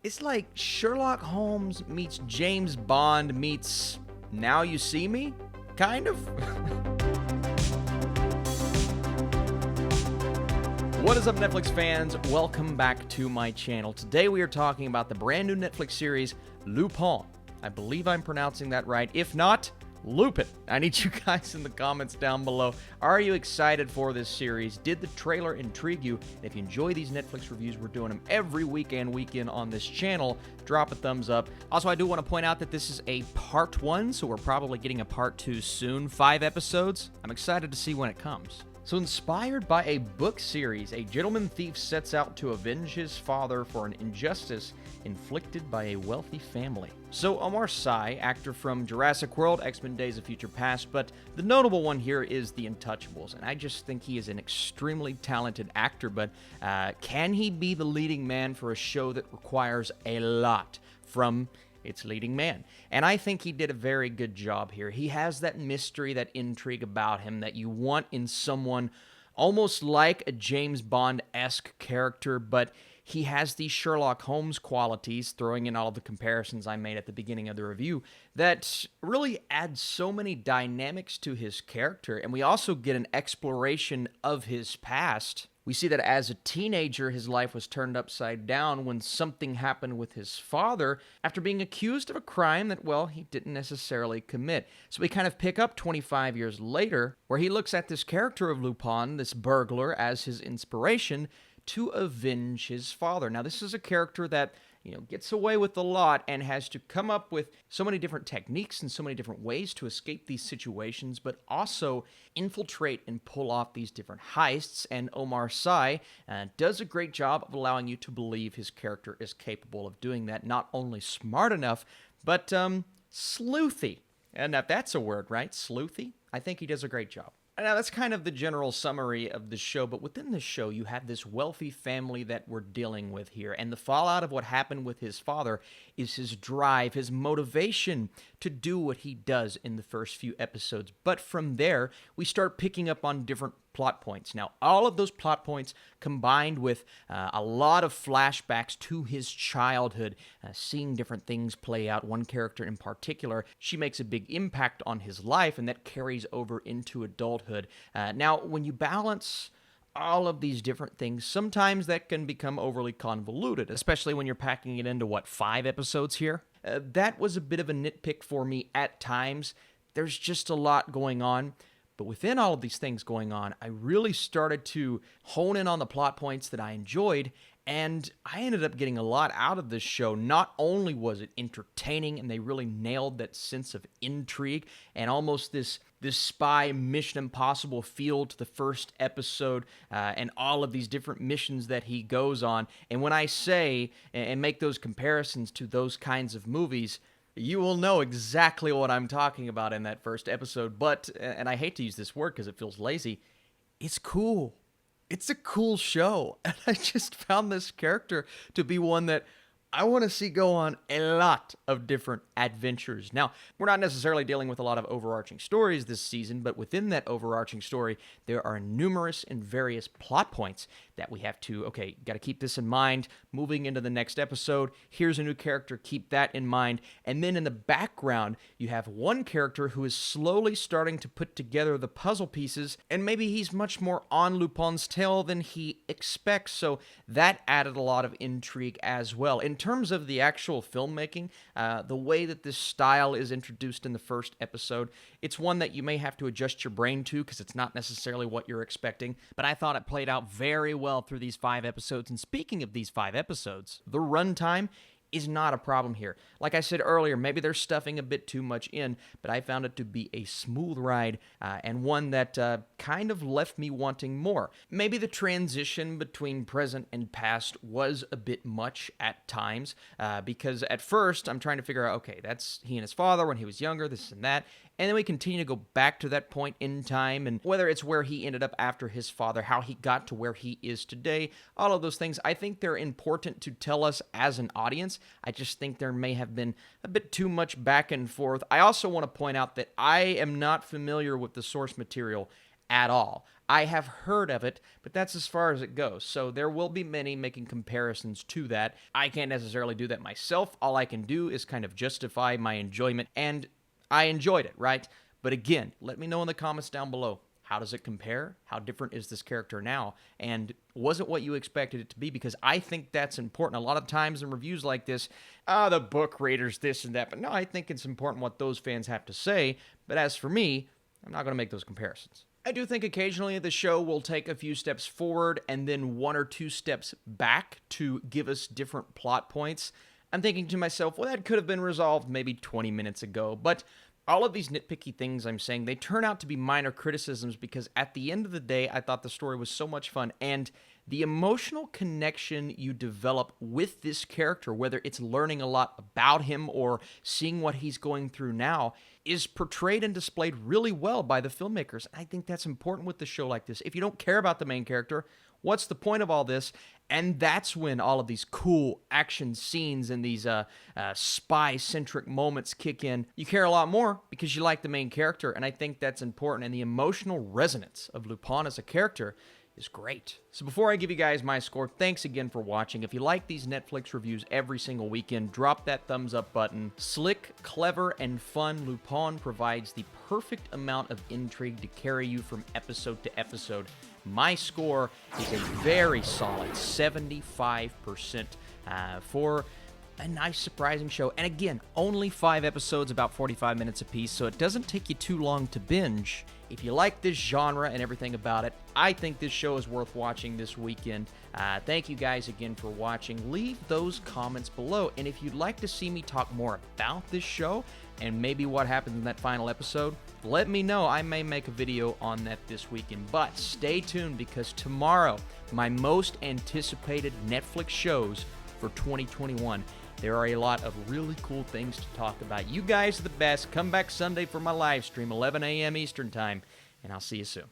It's like Sherlock Holmes meets James Bond meets Now You See Me? Kind of? What is up, Netflix fans? Welcome back to my channel. Today we are talking about the brand new Netflix series, Lupin. I believe I'm pronouncing that right. If not, Lupin. I need you guys in the comments down below. Are you excited for this series? Did the trailer intrigue you? And if you enjoy these Netflix reviews, we're doing them every week and weekend on this channel. Drop a thumbs up. Also, I do want to point out that this is a part 1, so we're probably getting a part 2 soon. 5 episodes. I'm excited to see when it comes. So inspired by a book series, a gentleman thief sets out to avenge his father for an injustice inflicted by a wealthy family. So Omar Sy, actor from Jurassic World, X-Men Days of Future Past, but the notable one here is The Untouchables, and I just think he is an extremely talented actor, but can he be the leading man for a show that requires a lot from its leading man? And I think he did a very good job here. He has that mystery, that intrigue about him that you want in someone almost like a James Bond-esque character, but he has these Sherlock Holmes qualities, throwing in all of the comparisons I made at the beginning of the review, that really add so many dynamics to his character. And we also get an exploration of his past. We see that as a teenager, his life was turned upside down when something happened with his father after being accused of a crime that, well, he didn't necessarily commit. So we kind of pick up 25 years later, where he looks at this character of Lupin, this burglar, as his inspiration to avenge his father. Now, this is a character that, gets away with a lot and has to come up with so many different techniques and so many different ways to escape these situations, but also infiltrate and pull off these different heists. And Omar Sy does a great job of allowing you to believe his character is capable of doing that. Not only smart enough, but sleuthy. And if that's a word, right? Sleuthy? I think he does a great job. Now, that's kind of the general summary of the show, but within the show, you have this wealthy family that we're dealing with here, and the fallout of what happened with his father is his drive, his motivation to do what he does in the first few episodes. But from there, we start picking up on different plot points. Now, all of those plot points combined with a lot of flashbacks to his childhood, seeing different things play out. One character in particular, she makes a big impact on his life, and that carries over into adulthood. Now, when you balance all of these different things, sometimes that can become overly convoluted, especially when you're packing it into, 5 episodes here? That was a bit of a nitpick for me at times. There's just a lot going on. But within all of these things going on, I really started to hone in on the plot points that I enjoyed, and I ended up getting a lot out of this show. Not only was it entertaining, and they really nailed that sense of intrigue and almost this spy Mission Impossible feel to the first episode, and all of these different missions that he goes on. And when I say and make those comparisons to those kinds of movies, you will know exactly what I'm talking about in that first episode, but, and I hate to use this word because it feels lazy, it's cool. It's a cool show, and I just found this character to be one that I want to see go on a lot of different adventures. Now, we're not necessarily dealing with a lot of overarching stories this season, but within that overarching story, there are numerous and various plot points that we have to, got to keep this in mind. Moving into the next episode, here's a new character, keep that in mind. And then in the background, you have one character who is slowly starting to put together the puzzle pieces, and maybe he's much more on Lupin's tail than he expects, so that added a lot of intrigue as well. In terms of the actual filmmaking, the way that this style is introduced in the first episode, it's one that you may have to adjust your brain to because it's not necessarily what you're expecting, but I thought it played out very well through these 5 episodes. And speaking of these 5 episodes, the runtime is not a problem here. Like I said earlier, maybe they're stuffing a bit too much in, but I found it to be a smooth ride and one that kind of left me wanting more. Maybe the transition between present and past was a bit much at times because at first I'm trying to figure out, that's he and his father when he was younger, this and that. And then we continue to go back to that point in time, and whether it's where he ended up after his father, how he got to where he is today, all of those things, I think they're important to tell us as an audience. I just think there may have been a bit too much back and forth. I also want to point out that I am not familiar with the source material at all. I have heard of it, but that's as far as it goes. So there will be many making comparisons to that. I can't necessarily do that myself. All I can do is kind of justify my enjoyment, and I enjoyed it, right? But again, let me know in the comments down below. How does it compare? How different is this character now? And was it what you expected it to be? Because I think that's important. A lot of times in reviews like this, the book readers, this and that. But no, I think it's important what those fans have to say. But as for me, I'm not going to make those comparisons. I do think occasionally the show will take a few steps forward and then 1 or 2 steps back to give us different plot points. I'm thinking to myself, well, that could have been resolved maybe 20 minutes ago. But all of these nitpicky things I'm saying, they turn out to be minor criticisms because at the end of the day, I thought the story was so much fun. And the emotional connection you develop with this character, whether it's learning a lot about him or seeing what he's going through now, is portrayed and displayed really well by the filmmakers. I think that's important with the show like this. If you don't care about the main character, what's the point of all this? And that's when all of these cool action scenes and these spy-centric moments kick in. You care a lot more because you like the main character, and I think that's important. And the emotional resonance of Lupin as a character is great. So before I give you guys my score, thanks again for watching. If you like these Netflix reviews every single weekend, drop that thumbs up button. Slick, clever, and fun, Lupin provides the perfect amount of intrigue to carry you from episode to episode. My score is a very solid 75% for a nice, surprising show. And again, only 5 episodes, about 45 minutes apiece, so it doesn't take you too long to binge. If you like this genre and everything about it, I think this show is worth watching this weekend. Thank you guys again for watching. Leave those comments below. And if you'd like to see me talk more about this show and maybe what happens in that final episode, let me know. I may make a video on that this weekend. But stay tuned because tomorrow, my most anticipated Netflix shows for 2021. There are a lot of really cool things to talk about. You guys are the best. Come back Sunday for my live stream, 11 a.m. Eastern Time, and I'll see you soon.